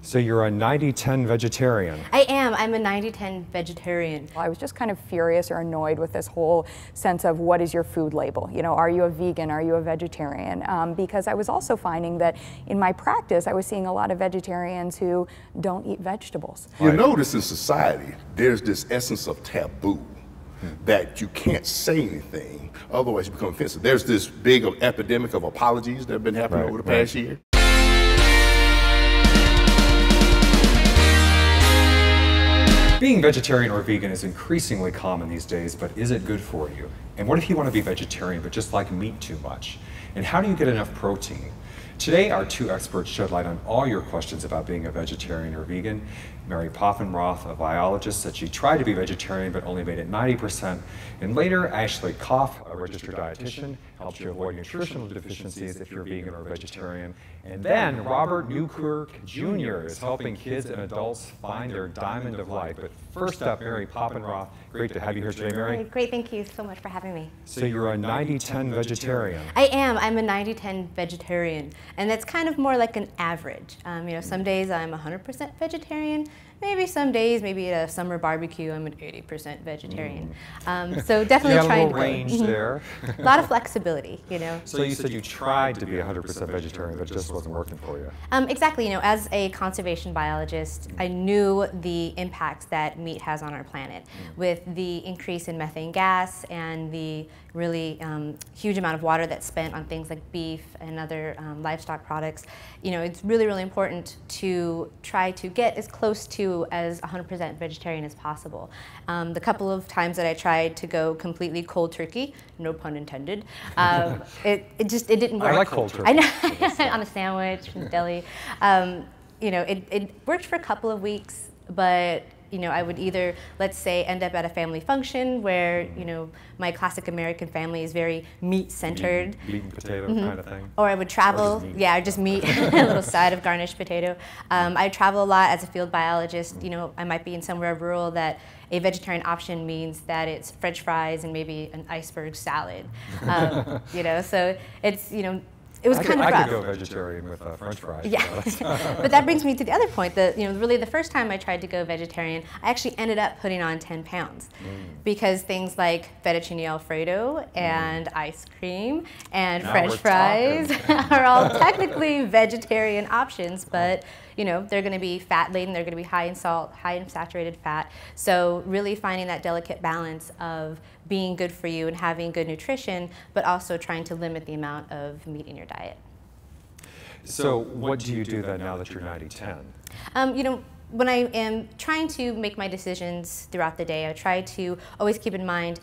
So you're a 90-10 vegetarian. I am. I'm a 90-10 vegetarian. I was just kind of furious or annoyed with this whole sense of what is your food label? You know, are you a vegan? Are you a vegetarian? Because I was also finding that in my practice, I was seeing a lot of vegetarians who don't eat vegetables. You notice in society, there's this essence of taboo that you can't say anything, otherwise you become offensive. There's this big epidemic of apologies that have been happening over the past year. Being vegetarian or vegan is increasingly common these days, but is it good for you? And what if you want to be vegetarian but just like meat too much? And how do you get enough protein? Today, our two experts shed light on all your questions about being a vegetarian or vegan. Mary Poffenroth, a biologist, said she tried to be vegetarian but only made it 90%. And later, Ashley Koff, a registered dietitian, helps you avoid nutritional deficiencies if you're vegan or vegetarian. And then Robert Newkirk Jr. is helping kids and adults find their diamond of life. But first up, Mary Poffenroth, great to have you here today, Mary. Great, thank you so much for having me. So you're a 90-10 vegetarian. I am. I'm a 90-10 vegetarian, and that's kind of more like an average. You know, some days I'm 100% vegetarian. Maybe some days, maybe at a summer barbecue, I'm an 80% vegetarian. So definitely trying to range there. A lot of flexibility, you know. So you said you tried to be 100% vegetarian, but it just wasn't working for you. Exactly. You know, as a conservation biologist, I knew the impacts that meat has on our planet, with the increase in methane gas and the really huge amount of water that's spent on things like beef and other livestock products. You know, it's really, really important to try to get as close to as 100% vegetarian as possible. The couple of times that I tried to go completely cold turkey, no pun intended, it didn't work. I like cold turkey. I know, on a sandwich from the deli. You know, it worked for a couple of weeks, but you know, I would either, let's say, end up at a family function where, you know, my classic American family is very meat-centered. Meat and potato kind of thing. Or I would travel, or just meat, a little side of garnished potato. I travel a lot as a field biologist. You know, I might be in somewhere rural that a vegetarian option means that it's French fries and maybe an iceberg salad. You know, so it's, you know, it was kind of rough. I could go vegetarian with French fries. Yeah, but that brings me to the other point. That, you know, really the first time I tried to go vegetarian, I actually ended up putting on 10 pounds because things like fettuccine alfredo and ice cream and French fries are all technically vegetarian options, but you know, they're going to be fat laden, they're going to be high in salt, high in saturated fat. So really finding that delicate balance of being good for you and having good nutrition, but also trying to limit the amount of meat in your diet. So what do you do then now that you're 90-10? You know, when I am trying to make my decisions throughout the day, I try to always keep in mind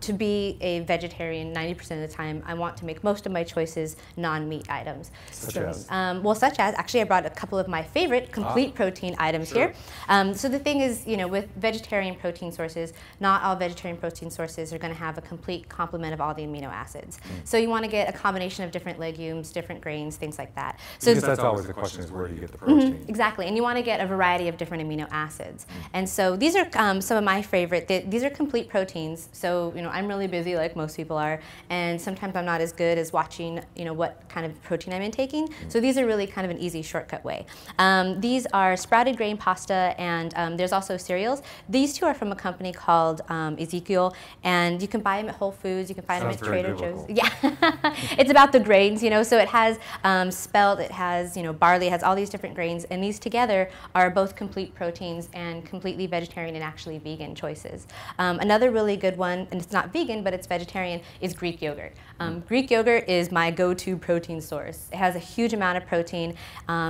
to be a vegetarian 90% of the time, I want to make most of my choices non-meat items. Such as? Well, such as, actually I brought a couple of my favorite complete protein items here. So the thing is, you know, with vegetarian protein sources, not all vegetarian protein sources are going to have a complete complement of all the amino acids. So you want to get a combination of different legumes, different grains, things like that. So because that's always the question, is where do you get the protein? Exactly, and you want to get a variety of different amino acids. And so these are some of my favorite, these are complete proteins. So, you know, I'm really busy like most people are, and sometimes I'm not as good as watching, you know, what kind of protein I'm intaking. So these are really kind of an easy shortcut way. These are sprouted grain pasta, and there's also cereals. These two are from a company called Ezekiel, and you can buy them at Whole Foods, you can find them at Trader Joe's. Yeah, it's about the grains, you know, so it has spelt, it has, you know, barley, it has all these different grains, and these together are both complete proteins and completely vegetarian and actually vegan choices. Another really good one, and it's not vegan, but it's vegetarian, is Greek yogurt. Greek yogurt is my go-to protein source. It has a huge amount of protein.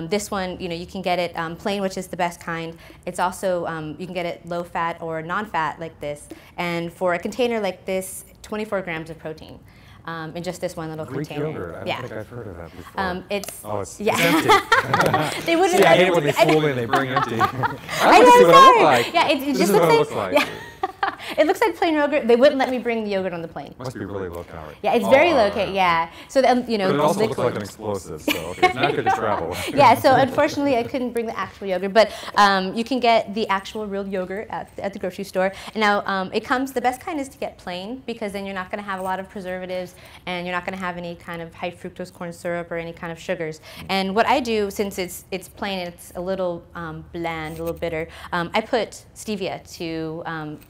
This one, you know, you can get it plain, which is the best kind. It's also, you can get it low-fat or non-fat like this. And for a container like this, 24 grams of protein. In just this one little Greek container. Yogurt. I don't think I've heard of that before. It's empty. They wouldn't. See, I hate it when they fool me and they bring empty. I know, see what it looks like. Yeah, it this just is what it looks looks like. Yeah. It looks like plain yogurt. They wouldn't let me bring the yogurt on the plane. Must be really low calorie. Yeah, it's very low calorie. Yeah. So you know, but it also liquid. looks like an explosive, so okay, it's not good to travel. Yeah. So unfortunately, I couldn't bring the actual yogurt, but you can get the actual real yogurt at the grocery store. And now it comes. The best kind is to get plain, because then you're not going to have a lot of preservatives, and you're not going to have any kind of high fructose corn syrup or any kind of sugars. And what I do, since it's plain and it's a little bland, a little bitter, I put stevia to,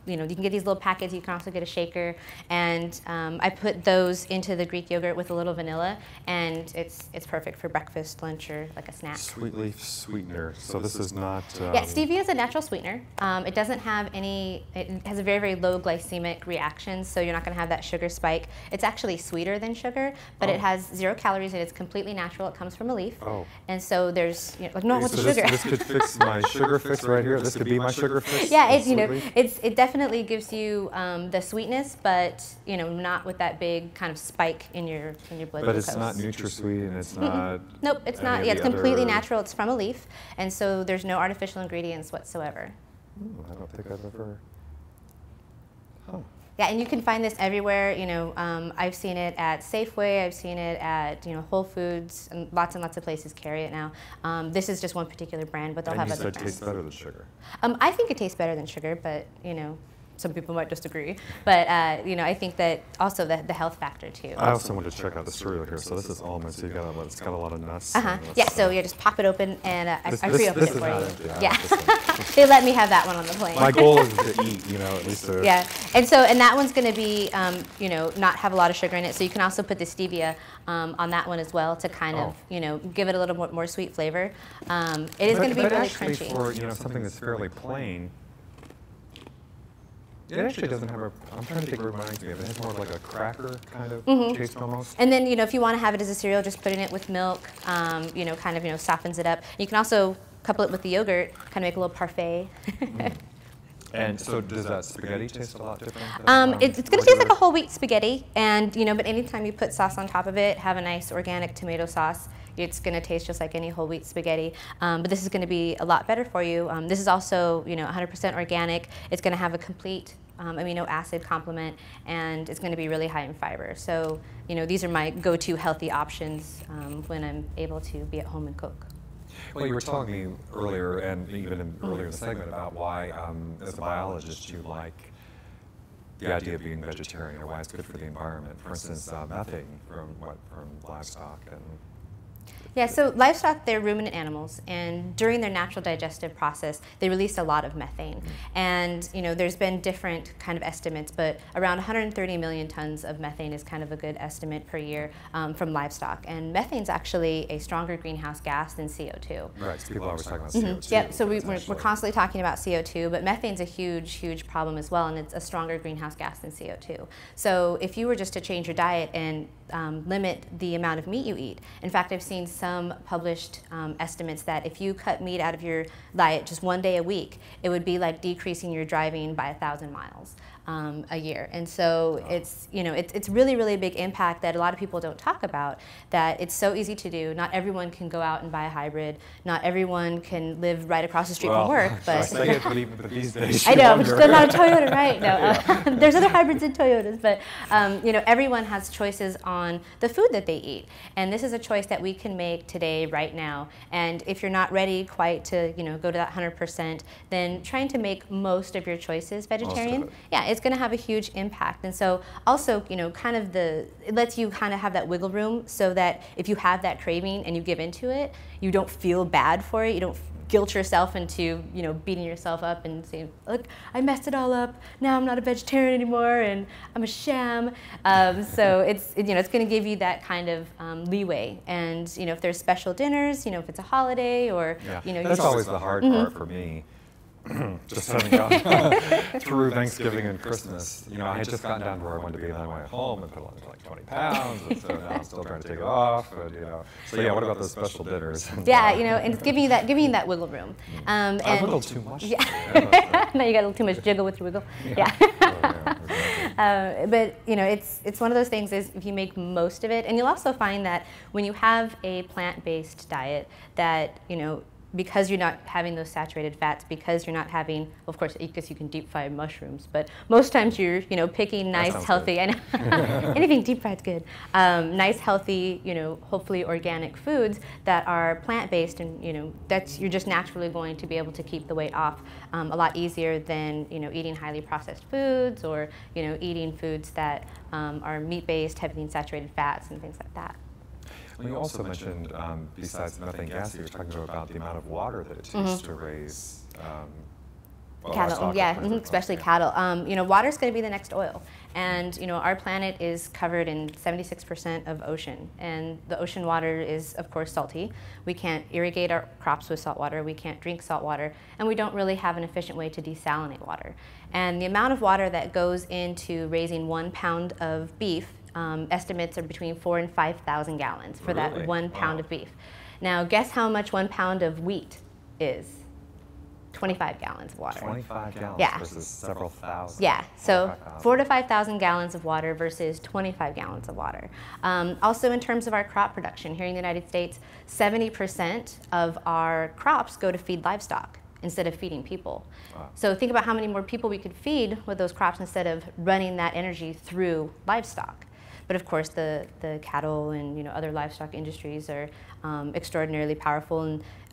you know, you can get these little packets. You can also get a shaker, and I put those into the Greek yogurt with a little vanilla, and it's perfect for breakfast, lunch, or like a snack. Sweet leaf sweetener. So this is not. Yeah, stevia is a natural sweetener. It doesn't have any. It has a very, very low glycemic reaction, so you're not going to have that sugar spike. It's actually sweeter than sugar, but it has 0 calories, and it's completely natural. It comes from a leaf, and so there's, you know, like, no one wants so sugar. This could fix my sugar fix right here. This could be my sugar fix. Yeah, it's, you know, it definitely gives you the sweetness, but, you know, not with that big kind of spike in your blood But glucose. it's not NutraSweet, and it's not. Nope, it's not. Yeah, it's completely natural. It's from a leaf, and so there's no artificial ingredients whatsoever. I don't think I've ever. Oh. Yeah, and you can find this everywhere. You know, I've seen it at Safeway. I've seen it at, you know, Whole Foods, and lots of places carry it now. This is just one particular brand, but they'll have other brands. And you said it tastes better than sugar. I think it tastes better than sugar, but, you know, some people might disagree. But, you know, I think that also the health factor, too. I also want to check out the cereal here. So this is almond, so it's got a lot of nuts. Yeah, so yeah, just pop it open, and I pre-opened it for you. Empty. Yeah, they let me have that one on the plane. My goal is to eat, you know, at least. Yeah, and that one's going to be, you know, not have a lot of sugar in it. So you can also put the stevia on that one as well to kind of, you know, give it a little more sweet flavor. It is going to be really crunchy. For, you know, something that's fairly plain. It actually doesn't have a, I'm trying to think what it reminds me of. It has more of like a cracker kind of taste almost. And then, you know, if you want to have it as a cereal, just putting it with milk, you know, kind of, you know, softens it up. You can also couple it with the yogurt, kind of make a little parfait. And so does that spaghetti taste a lot different? It's going to taste like a whole wheat spaghetti, and, you know, but anytime you put sauce on top of it, have a nice organic tomato sauce, it's going to taste just like any whole wheat spaghetti. But this is going to be a lot better for you. This is also, you know, 100% organic. It's going to have a complete amino acid complement, and it's going to be really high in fiber. So, you know, these are my go-to healthy options when I'm able to be at home and cook. Well, you were telling me earlier, and even earlier in the segment, about why, as a biologist, you like the idea of being vegetarian, or why it's good for the environment. For instance, methane from livestock and. Yeah, so livestock, they're ruminant animals, and during their natural digestive process, they release a lot of methane. And, you know, there's been different kind of estimates, but around 130 million tons of methane is kind of a good estimate per year from livestock. And methane's actually a stronger greenhouse gas than CO2. Right, so people are always talking about CO2. Yep, so we're constantly talking about CO2, but methane's a huge, huge problem as well, and it's a stronger greenhouse gas than CO2. So if you were just to change your diet and limit the amount of meat you eat, in fact, I've seen some published estimates that if you cut meat out of your diet just 1 day a week, it would be like decreasing your driving by 1,000 miles a year. And so it's, you know, it's really, really a big impact that a lot of people don't talk about, that it's so easy to do. Not everyone can go out and buy a hybrid. Not everyone can live right across the street from work. But I say it, but even these days. I know, but still not a Toyota, right? No, there's other hybrids than Toyotas, but you know, everyone has choices on the food that they eat, and this is a choice that we can make today, right now. And if you're not ready quite to, you know, go to that 100%, then trying to make most of your choices vegetarian, yeah, it's going to have a huge impact. And so also, you know, kind of it lets you kind of have that wiggle room, so that if you have that craving and you give into it, you don't feel bad for it. You don't guilt yourself into, you know, beating yourself up and saying, look, I messed it all up. Now I'm not a vegetarian anymore, and I'm a sham. So it's, you know, it's going to give you that kind of leeway. And, you know, if there's special dinners, you know, if it's a holiday, or, you know, that's always the hard part for me. Just having gone through Thanksgiving and Christmas, you know, I had just gotten down to where I wanted to be, and then I went home and put on like 20 pounds, and so now I'm still trying to take it off, and, you know. So yeah, what about those special dinners? Yeah, you know, and it's giving you that wiggle room. I wiggle too much. Yeah. No, you got a little too much jiggle with your wiggle. Yeah. But you know, it's one of those things, is if you make most of it, and you'll also find that when you have a plant-based diet, that, you know, because you're not having those saturated fats, because you're not having, of course, because you can deep fry mushrooms, but most times you're, picking nice, healthy, and anything deep fried's good. Nice, healthy, hopefully organic foods that are plant-based, and you're just naturally going to be able to keep the weight off a lot easier than eating highly processed foods, or eating foods that are meat-based, heavy in saturated fats, and things like that. Well, you also mentioned, besides the methane gas, you were talking about the amount of water that it takes to raise cattle. Yeah, especially cattle. Water is going to be the next oil, and our planet is covered in 76% of ocean, and the ocean water is, of course, salty. We can't irrigate our crops with salt water. We can't drink salt water, and we don't really have an efficient way to desalinate water. And the amount of water that goes into raising 1 pound of beef. Estimates are between 4,000 and 5,000 gallons for that 1 pound of beef. Now, guess how much 1 pound of wheat is? 25 gallons of water. 25 gallons versus several thousand. Yeah, so 4,000 to 5,000 gallons of water versus 25 gallons of water. Also, in terms of our crop production, here in the United States, 70% of our crops go to feed livestock instead of feeding people. Wow. So think about how many more people we could feed with those crops instead of running that energy through livestock. But of course, the cattle and other livestock industries are extraordinarily powerful.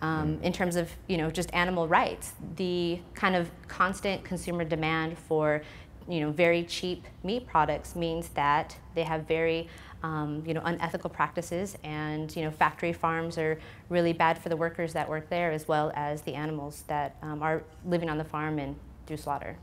And in terms of just animal rights, the kind of constant consumer demand for very cheap meat products means that they have very unethical practices, and factory farms are really bad for the workers that work there, as well as the animals that are living on the farm and through slaughter.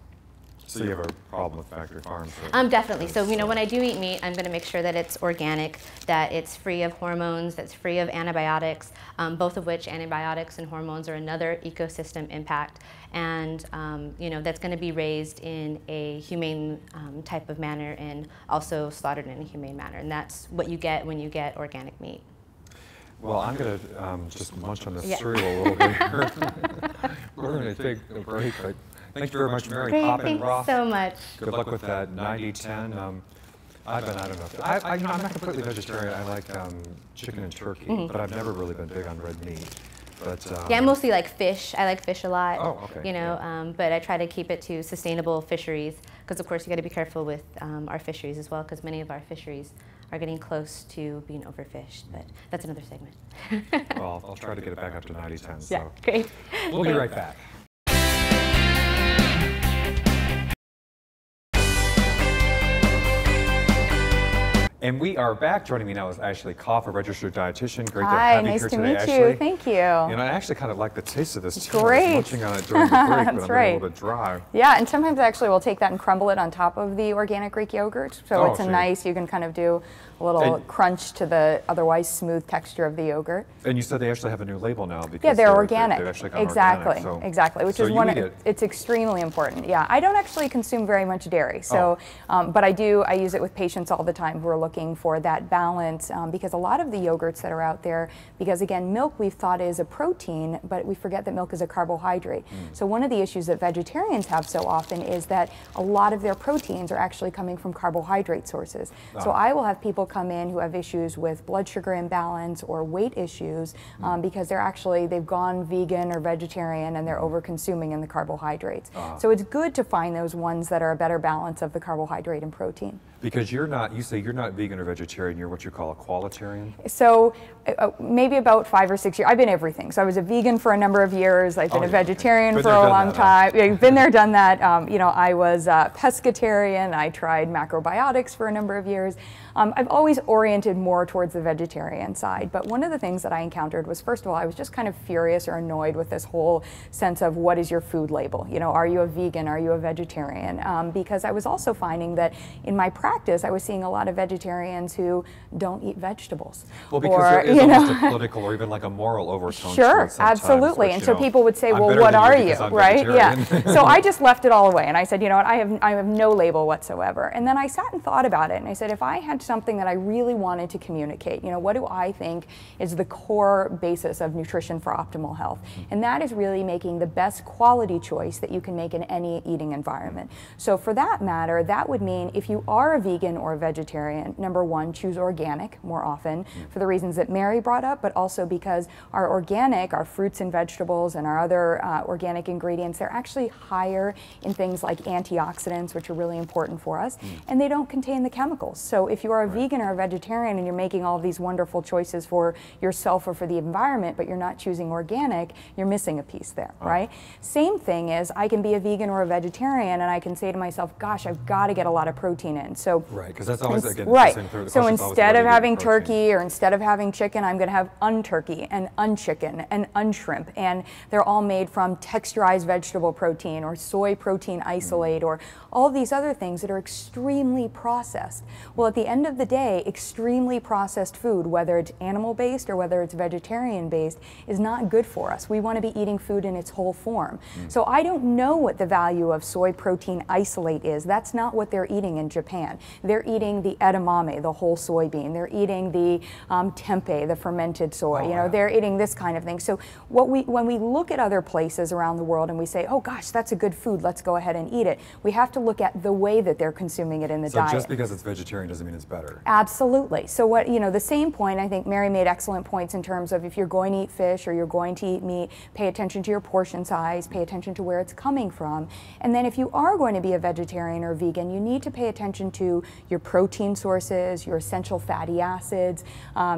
So you have a problem with factory farms? Definitely. So when I do eat meat, I'm going to make sure that it's organic, that it's free of hormones, that's free of antibiotics, both of which antibiotics and hormones are another ecosystem impact, and that's going to be raised in a humane type of manner and also slaughtered in a humane manner. And that's what you get when you get organic meat. Well, I'm going to just munch on this cereal a little bit here. We're going to take a break. But thank you very much, Mary Poffenroth. Thanks so much. Good luck with that 90-10. I don't know. I'm not completely vegetarian. I like chicken and turkey, but I've never really been big on red meat. But yeah, I mostly like fish. I like fish a lot. Oh, okay. But I try to keep it to sustainable fisheries, because of course you got to be careful with our fisheries as well, because many of our fisheries are getting close to being overfished. But that's another segment. Well, I'll try to get it back up to 90-10. So. Yeah, great. We'll be right back. And we are back. Joining me now is Ashley Koff, a registered dietitian. Great to have you here today, Ashley. Nice to meet you. Thank you. And I actually kind of like the taste of this too. Great. I was munching on it during the break, but I'm a little bit dry. Yeah, and sometimes actually we'll take that and crumble it on top of the organic Greek yogurt. So it's a nice, you can kind of do a little crunch to the otherwise smooth texture of the yogurt. And you said they actually have a new label now because they're organic. They've actually gone exactly, organic, so, exactly. Which is it's extremely important. Yeah, I don't actually consume very much dairy, so but I use it with patients all the time who are looking for that balance, because a lot of the yogurts that are out there, because again, milk we've thought is a protein, but we forget that milk is a carbohydrate. So one of the issues that vegetarians have so often is that a lot of their proteins are actually coming from carbohydrate sources. So I will have people come in who have issues with blood sugar imbalance or weight issues because they've gone vegan or vegetarian and they're over consuming in the carbohydrates. So it's good to find those ones that are a better balance of the carbohydrate and protein. Because you say you're not vegan or vegetarian, you're what you call a qualitarian? So maybe about 5 or 6 years, I've been everything. So I was a vegan for a number of years, I've been a vegetarian for a long time. Been there, done that. I was pescatarian, I tried macrobiotics for a number of years. I've always oriented more towards the vegetarian side, but one of the things that I encountered was, first of all, I was just kind of furious or annoyed with this whole sense of what is your food label? Are you a vegan? Are you a vegetarian? Because I was also finding that in my practice, I was seeing a lot of vegetarians who don't eat vegetables. Well, because there is almost a political or even like a moral overtone to it sometimes, absolutely. Which, and so people would say, well, what are you, right? Yeah. So I just left it all away, and I said, you know what, I have no label whatsoever. And then I sat and thought about it, and I said, if I had something that I really wanted to communicate, what do I think is the core basis of nutrition for optimal health? And that is really making the best quality choice that you can make in any eating environment. So for that matter, that would mean if you are a a vegan or a vegetarian, number one, choose organic more often for the reasons that Mary brought up, but also because our organic, our fruits and vegetables and our other organic ingredients, they're actually higher in things like antioxidants, which are really important for us, and they don't contain the chemicals. So if you are a vegan or a vegetarian and you're making all of these wonderful choices for yourself or for the environment, but you're not choosing organic, you're missing a piece there, right? Same thing is, I can be a vegan or a vegetarian and I can say to myself, gosh, I've got to get a lot of protein in. So right, because that's always, again, right. the same So instead of having protein. turkey or instead of having chicken, I'm going to have unturkey and unchicken and unshrimp, and they're all made from texturized vegetable protein or soy protein isolate or all these other things that are extremely processed. Well, at the end of the day, extremely processed food, whether it's animal-based or whether it's vegetarian-based, is not good for us. We want to be eating food in its whole form. So I don't know what the value of soy protein isolate is. That's not what they're eating in Japan. They're eating the edamame, the whole soybean. They're eating the tempeh, the fermented soy. You know, they're eating this kind of thing. So when we look at other places around the world and we say, oh gosh, that's a good food, let's go ahead and eat it, we have to look at the way that they're consuming it in the diet. So just because it's vegetarian doesn't mean it's better. Absolutely. So what, you know, the same point, I think Mary made excellent points in terms of if you're going to eat fish or you're going to eat meat, pay attention to your portion size, pay attention to where it's coming from. And then if you are going to be a vegetarian or vegan, you need to pay attention to your protein sources, your essential fatty acids.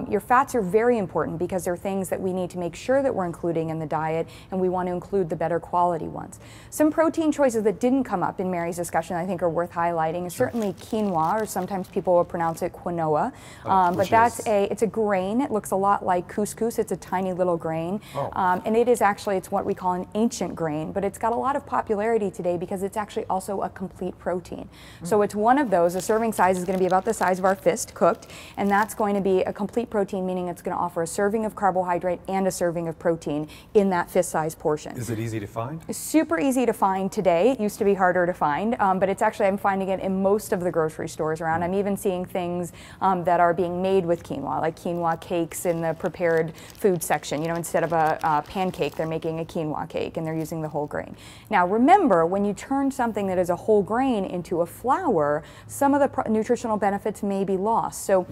Your fats are very important because they're things that we need to make sure that we're including in the diet, and we want to include the better quality ones. Some protein choices that didn't come up in Mary's discussion I think are worth highlighting is certainly quinoa, or sometimes people will pronounce it quinoa. But it's a grain. It looks a lot like couscous. It's a tiny little grain. And it is actually, it's what we call an ancient grain, but it's got a lot of popularity today because it's actually also a complete protein. So it's one of those. The serving size is going to be about the size of our fist cooked, and that's going to be a complete protein, meaning it's going to offer a serving of carbohydrate and a serving of protein in that fist-size portion. Is it easy to find? It's super easy to find today. It used to be harder to find, but it's actually, I'm finding it in most of the grocery stores around. I'm even seeing things that are being made with quinoa, like quinoa cakes in the prepared food section. You know, instead of a pancake, they're making a quinoa cake and they're using the whole grain. Now remember, when you turn something that is a whole grain into a flour, some of the nutritional benefits may be lost. So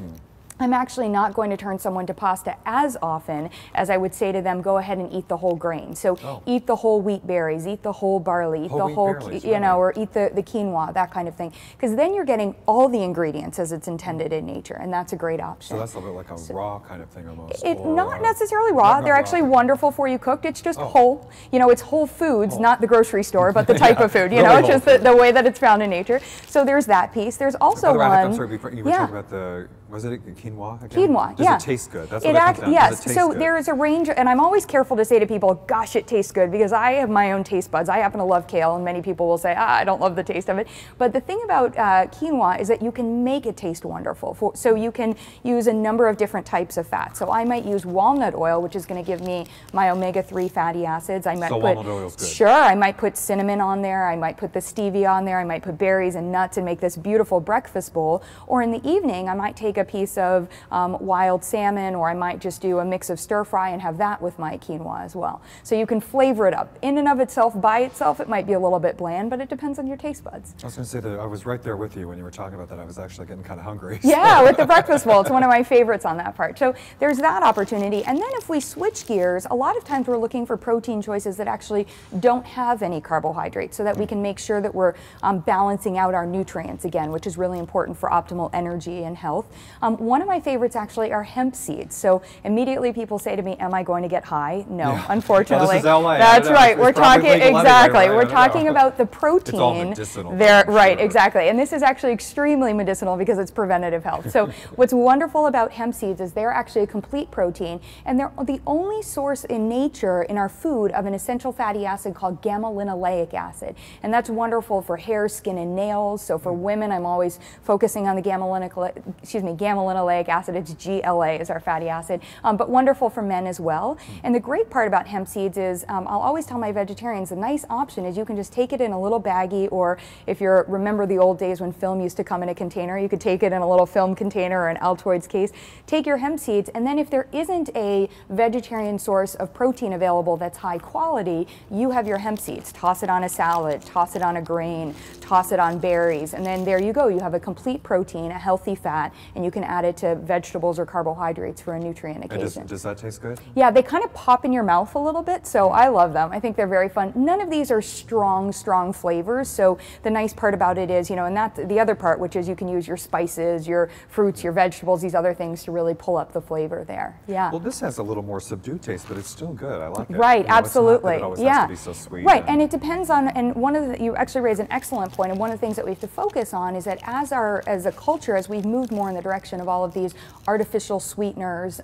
I'm actually not going to turn someone to pasta as often as I would say to them, go ahead and eat the whole grain. So eat the whole wheat berries, eat the whole barley, eat the whole, you know, or eat the quinoa, that kind of thing. Because then you're getting all the ingredients as it's intended in nature, and that's a great option. So that's a little bit like a raw kind of thing almost. Not necessarily raw. They're actually wonderful for you cooked. It's just whole. You know, it's whole foods, not the grocery store, but the type of food. You know, it's just the way that it's found in nature. So there's that piece. There's also one. I'm sorry, you were talking about the, was it quinoa again? Quinoa, Does it taste good? That's what it comes down to. Yes, so there is a range, and I'm always careful to say to people, gosh, it tastes good, because I have my own taste buds. I happen to love kale, and many people will say, I don't love the taste of it. But the thing about quinoa is that you can make it taste wonderful. So you can use a number of different types of fat. So I might use walnut oil, which is going to give me my omega-3 fatty acids. I might put, walnut oil is good. Sure, I might put cinnamon on there. I might put the stevia on there. I might put berries and nuts and make this beautiful breakfast bowl. Or in the evening, I might take a piece of wild salmon, or I might just do a mix of stir fry and have that with my quinoa as well. So you can flavor it up. In and of itself, by itself, it might be a little bit bland, but it depends on your taste buds. I was going to say that I was right there with you when you were talking about that. I was actually getting kind of hungry. Yeah, with the breakfast bowl. It's one of my favorites on that part. So there's that opportunity. And then if we switch gears, a lot of times we're looking for protein choices that actually don't have any carbohydrates, so that we can make sure that we're balancing out our nutrients again, which is really important for optimal energy and health. One of my favorites actually are hemp seeds. So immediately people say to me, am I going to get high? No, unfortunately. Well, this is LA. That's right. We're talking, exactly. Anyway, we're talking about the protein. It's all medicinal. There, right, exactly. And this is actually extremely medicinal because it's preventative health. So what's wonderful about hemp seeds is they're actually a complete protein, and they're the only source in nature, in our food, of an essential fatty acid called gamma-linoleic acid. And that's wonderful for hair, skin, and nails. So for women, I'm always focusing on the gamma-linoleic acid. It's GLA is our fatty acid, but wonderful for men as well. And the great part about hemp seeds is I'll always tell my vegetarians, a nice option is you can just take it in a little baggie, or if you remember the old days when film used to come in a container, you could take it in a little film container or an Altoids case. Take your hemp seeds, and then if there isn't a vegetarian source of protein available that's high quality, you have your hemp seeds. Toss it on a salad, toss it on a grain, toss it on berries, and then there you go. You have a complete protein, a healthy fat, and you can add it to vegetables or carbohydrates for a nutrient occasion. Does that taste good? Yeah, they kind of pop in your mouth a little bit, so I love them. I think they're very fun. None of these are strong flavors, so the nice part about it is, and that's the other part, which is you can use your spices, your fruits, your vegetables, these other things to really pull up the flavor there. Yeah. Well, this has a little more subdued taste, but it's still good. I like it. Right, absolutely. It's not that it always has to be so sweet. Right, and it depends on, and you actually raise an excellent point, and one of the things that we have to focus on is that as a culture, as we've moved more in the direction of all of these artificial sweeteners,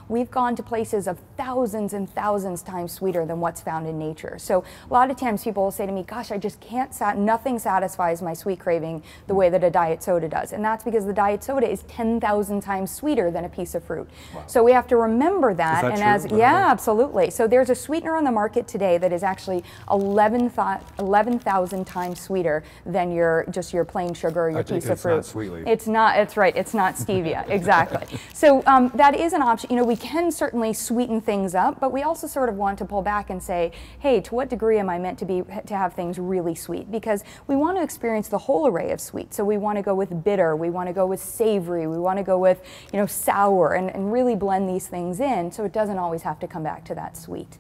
we've gone to places of thousands and thousands times sweeter than what's found in nature. So a lot of times people will say to me, gosh, I just can't, nothing satisfies my sweet craving the way that a diet soda does. And that's because the diet soda is 10,000 times sweeter than a piece of fruit. Wow. So we have to remember that. Is that true? Yeah, absolutely. So there's a sweetener on the market today that is actually 11,000 times sweeter than just your plain sugar or your piece of fruit. It's not sweet leaf. It's not, it's right, it's not stevia, exactly. So that is an option. We can certainly sweeten things up, but we also sort of want to pull back and say, hey, to what degree am I meant to have things really sweet? Because we want to experience the whole array of sweet. So we want to go with bitter, we want to go with savory, we want to go with sour, and really blend these things in so it doesn't always have to come back to that sweet.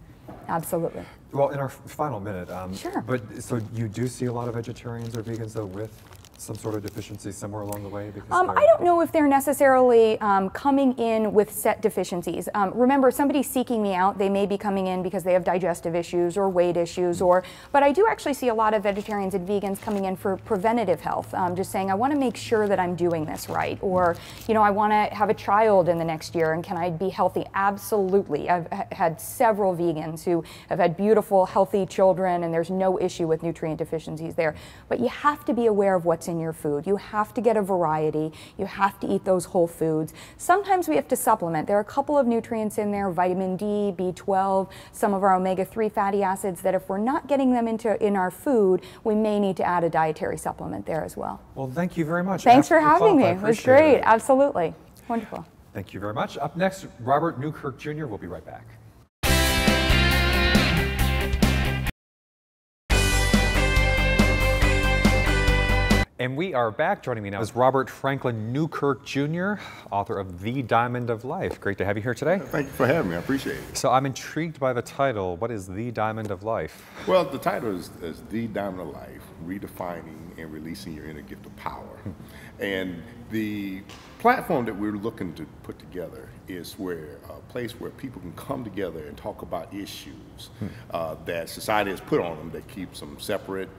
Absolutely. Well, in our final minute, sure. But so you do see a lot of vegetarians or vegans though with some sort of deficiency somewhere along the way? Because I don't know if they're necessarily coming in with set deficiencies. Remember, somebody seeking me out, they may be coming in because they have digestive issues or weight issues, but I do actually see a lot of vegetarians and vegans coming in for preventative health, just saying, I want to make sure that I'm doing this right, or, I want to have a child in the next year, and can I be healthy? Absolutely. I've had several vegans who have had beautiful, healthy children, and there's no issue with nutrient deficiencies there. But you have to be aware of what's in your food. You have to get a variety. You have to eat those whole foods. Sometimes we have to supplement. There are a couple of nutrients in there, vitamin D, B12, some of our omega-3 fatty acids, that if we're not getting them in our food, we may need to add a dietary supplement there as well. Well, thank you very much. Thanks for having me. It was great. Absolutely. Wonderful. Thank you very much. Up next, Robert Newkirk Jr. We'll be right back. And we are back. Joining me now is Robert Franklin Newkirk Jr., author of The Diamond of Life. Great to have you here today. Thank you for having me. I appreciate it. So I'm intrigued by the title. What is The Diamond of Life? Well, the title is The Diamond of Life, Redefining and Releasing Your Inner Gift of Power. And the platform that we're looking to put together is a place where people can come together and talk about issues that society has put on them that keeps them separate,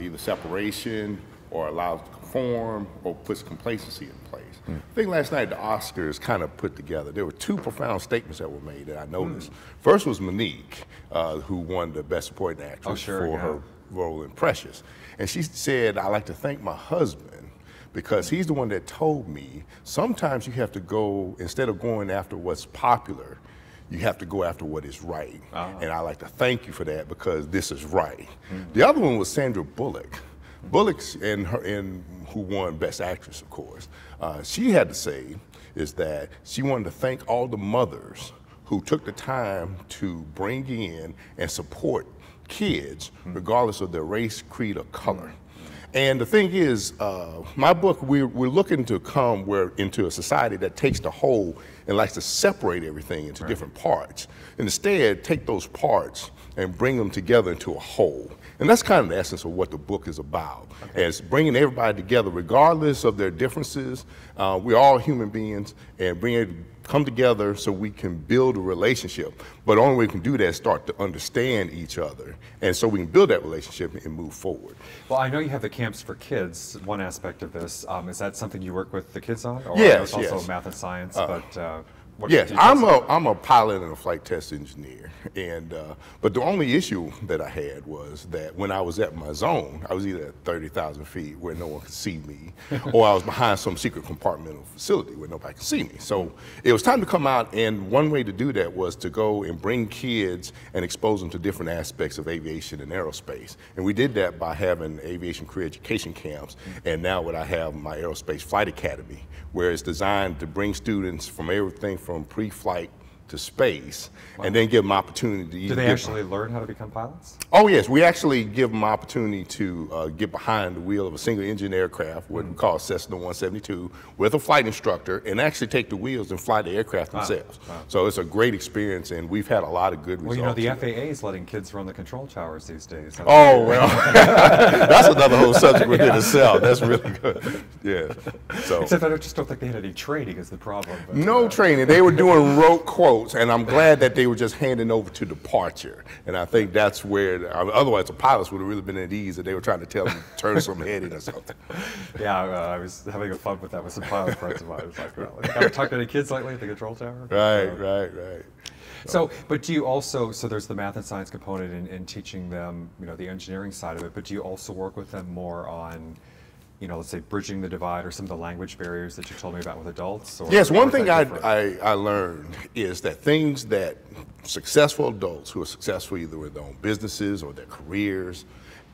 either separation, or allows to conform, or puts complacency in place. I think last night the Oscars kind of put together, there were two profound statements that were made that I noticed. First was Monique, who won the Best Supporting Actress for her role in Precious. And she said, I like to thank my husband because he's the one that told me sometimes you have to go, instead of going after what's popular, you have to go after what is right. And I like to thank you for that because this is right. The other one was Sandra Bullock. Who won Best Actress, of course. She had to say is that she wanted to thank all the mothers who took the time to bring in and support kids, regardless of their race, creed, or color. And the thing is, my book, we're looking to come into a society that takes the whole and likes to separate everything into different parts. And instead, take those parts and bring them together into a whole. And that's kind of the essence of what the book is about, is bringing everybody together, regardless of their differences. We're all human beings, and bring it come together so we can build a relationship. But the only way we can do that is start to understand each other, and so we can build that relationship and move forward. Well, I know you have the camps for kids, one aspect of this. Is that something you work with the kids on? Or Yes, it's also math and science, but... Yes, I'm a pilot and a flight test engineer, and but the only issue that I had was that when I was at my zone, I was either at 30,000 feet where no one could see me, or I was behind some secret compartmental facility where nobody could see me. So it was time to come out, and one way to do that was to go and bring kids and expose them to different aspects of aviation and aerospace. And we did that by having aviation career education camps, and now what I have my aerospace flight academy, where it's designed to bring students from everything from pre-flight to space, and then give them opportunity. Do they actually learn how to become pilots? Oh yes, we actually give them opportunity to get behind the wheel of a single engine aircraft, what we call Cessna 172, with a flight instructor, and actually take the wheels and fly the aircraft themselves. Wow. So it's a great experience, and we've had a lot of good results. Well, you know, the FAA is letting kids run the control towers these days. Oh, well, that's another whole subject within itself. That's really good. Yeah. So. Except I just don't think they had any training is the problem. But, no training. They were doing rote quotes, and I'm glad that they were just handing over to departure. And I think that's where, otherwise the pilots would have really been at ease if they were trying to tell them to turn some heading or something. Yeah, I was having a fun with that with some pilot friends of mine. I was like, well, have you talked to any kids lately at the control tower? Right. So, but do you also, so there's the math and science component in teaching them, you know, the engineering side of it, but do you also work with them more on, you know, let's say bridging the divide or some of the language barriers that you told me about with adults? Or, yes, one thing I learned is that things that successful adults who are successful either with their own businesses or their careers,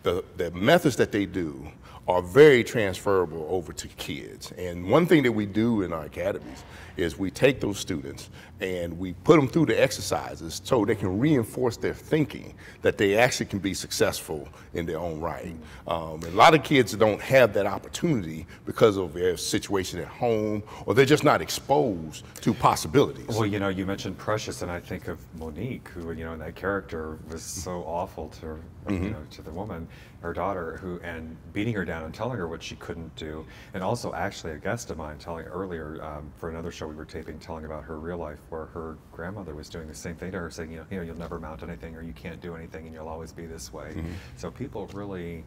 the methods that they do are very transferable over to kids. And one thing that we do in our academies is we take those students and we put them through the exercises so they can reinforce their thinking that they actually can be successful in their own right. A lot of kids don't have that opportunity because of their situation at home, or they're just not exposed to possibilities. Well, you know, you mentioned Precious, and I think of Monique, who, you know, in that character was so awful to, you know, to the woman, her daughter, and beating her down and telling her what she couldn't do. And also, actually, a guest of mine telling earlier for another show we were taping, telling about her real life, where her grandmother was doing the same thing to her, saying, you know, you'll never mount anything, or you can't do anything, and you'll always be this way. So people really,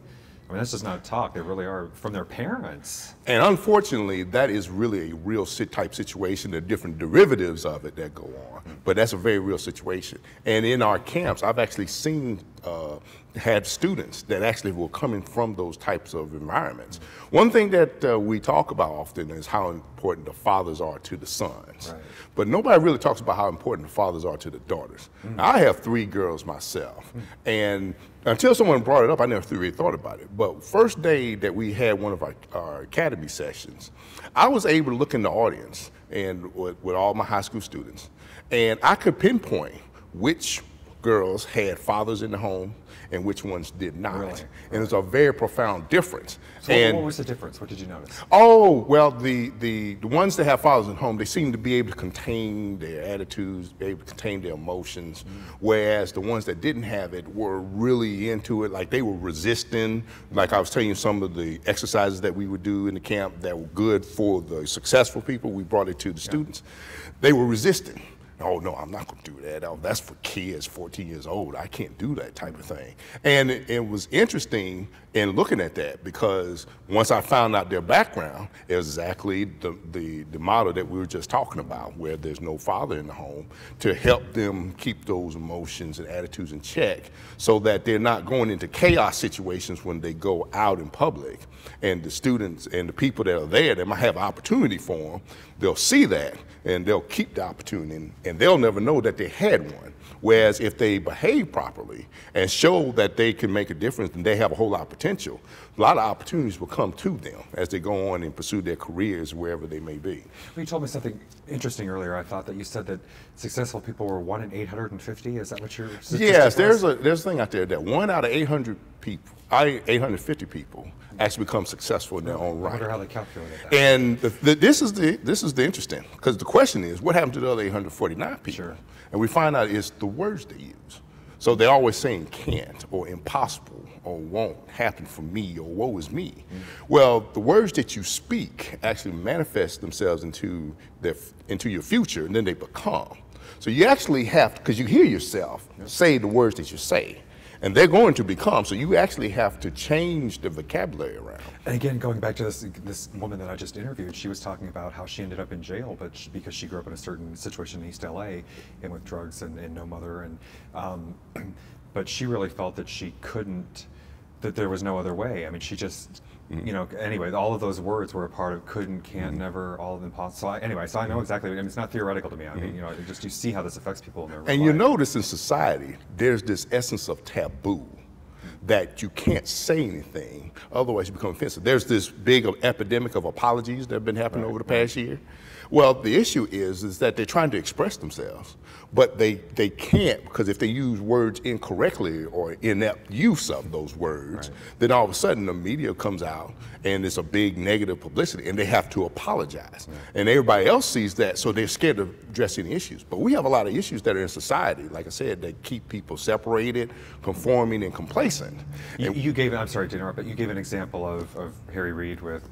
I mean, that's just not talk. They really are from their parents. And unfortunately, that is really a real type situation. There are different derivatives of it that go on, but that's a very real situation. And in our camps, I've actually seen, had students that actually were coming from those types of environments. One thing that we talk about often is how important the fathers are to the sons. Right. But nobody really talks about how important the fathers are to the daughters. Now, I have 3 girls myself, and until someone brought it up, I never really thought about it. But first day that we had one of our academy sessions, I was able to look in the audience and with all my high school students, and I could pinpoint which girls had fathers in the home and which ones did not. Really? And it's a very profound difference. So what was the difference? What did you notice? Oh, well, the ones that have fathers at home, they seem to be able to contain their attitudes, be able to contain their emotions, whereas the ones that didn't have it were really into it, like they were resisting. Like I was telling you, some of the exercises that we would do in the camp that were good for the successful people, we brought it to the students. They were resisting. Oh, no, I'm not going to do that. Oh, that's for kids 14 years old. I can't do that type of thing. And it was interesting in looking at that, because once I found out their background, it was exactly the model that we were just talking about, where there's no father in the home, to help them keep those emotions and attitudes in check so that they're not going into chaos situations when they go out in public. And the students and the people that are there, they might have an opportunity for them. They'll see that, and they'll keep the opportunity, and they'll never know that they had one. Whereas if they behave properly and show that they can make a difference and they have a whole lot of potential, a lot of opportunities will come to them as they go on and pursue their careers wherever they may be. You told me something interesting earlier. I thought that you said that successful people were 1 in 850. Is that what your statistic Yes, was? there's a thing out there that 1 out of 800 people, 850 people actually become successful in their own right. I wonder how they calculated that. And this is the interesting, because the question is, what happened to the other 849 people? Sure. And we find out it's the words they use. So they're always saying can't, or impossible, or won't happen for me, or woe is me. Well, the words that you speak actually manifest themselves into your future, and then they become. So you actually have to, because you hear yourself say the words that you say. And they're going to become, so you actually have to change the vocabulary around. And again, going back to this woman that I just interviewed, she was talking about how she ended up in jail, but because she grew up in a certain situation in East LA and with drugs and no mother, and but she really felt that she couldn't, that there was no other way. I mean, she just, you know, anyway, all of those words were a part of couldn't, can't, never, all of them possible. So I know exactly, I mean, it's not theoretical to me. I mean, you know, you see how this affects people in their real life. And you notice in society, there's this essence of taboo, that you can't say anything, otherwise you become offensive. There's this big epidemic of apologies that have been happening over the past year. Well, the issue is that they're trying to express themselves, but they can't, because if they use words incorrectly or inept use of those words, then all of a sudden the media comes out and it's a big negative publicity and they have to apologize. And everybody else sees that, so they're scared of addressing issues. But we have a lot of issues that are in society, like I said, that keep people separated, conforming, and complacent. You gave, I'm sorry to interrupt, but you gave an example of Harry Reid with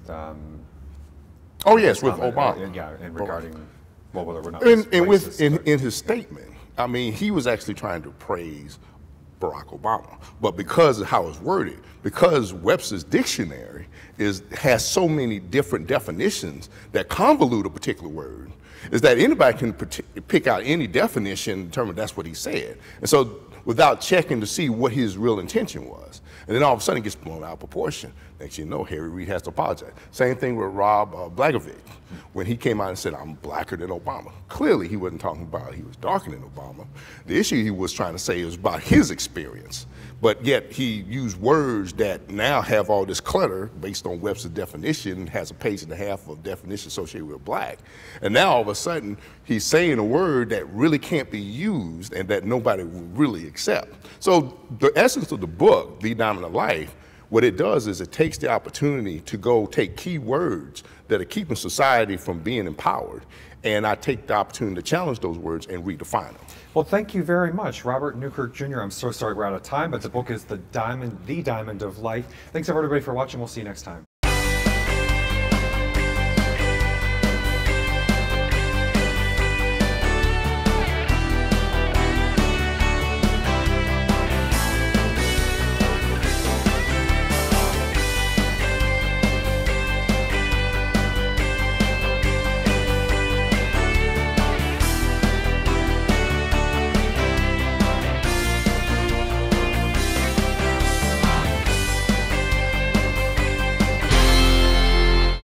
oh yes, with Obama. Yeah, and regarding, well, whether we're not in his statement, I mean, he was actually trying to praise Barack Obama, but because of how it's worded, because Webster's dictionary has so many different definitions that convolute a particular word, is that anybody can pick out any definition and determine that's what he said. And so without checking to see what his real intention was. And then all of a sudden it gets blown out of proportion. Next you know, Harry Reid has to apologize. Same thing with Rob Blagojevich. When he came out and said, I'm blacker than Obama. Clearly he wasn't talking about he was darker than Obama. The issue he was trying to say was about his experience. But yet he used words that now have all this clutter based on Webster's definition, has a page and a half of definition associated with black. And now all of a sudden he's saying a word that really can't be used and that nobody will really accept. So the essence of the book, The Diamond of Life, what it does is it takes the opportunity to go take key words that are keeping society from being empowered, and I take the opportunity to challenge those words and redefine them. Well, thank you very much, Robert Newkirk Jr. I'm so sorry we're out of time, but the book is The Diamond of Life. Thanks everybody for watching. We'll see you next time.